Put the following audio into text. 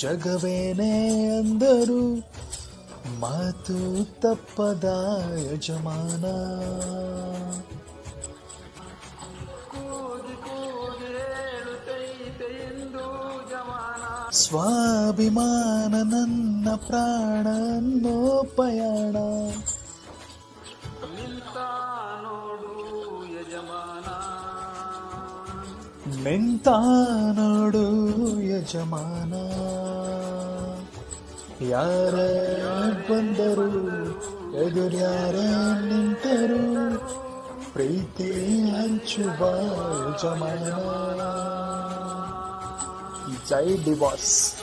ಜಗವೇನೇ ಅಂದರು ಮಾತು ತಪ್ಪದ ಯಜಮಾನ. ಸ್ವಾಭಿಮಾನ ನನ್ನ ಪ್ರಾಣ ಅನ್ನೋ ಪಯಣ. ನಿಂತ ನೋಡು ಯಜಮಾನ. ಯಾರ ಬಂದರು ಎದುರ್ಯಾರೇ ನಿಂತರು ಪ್ರೀತಿ ಹಂಚುವ ಯಜಮಾನ. ಜೈ ಡಿವೋರ್ಸ್.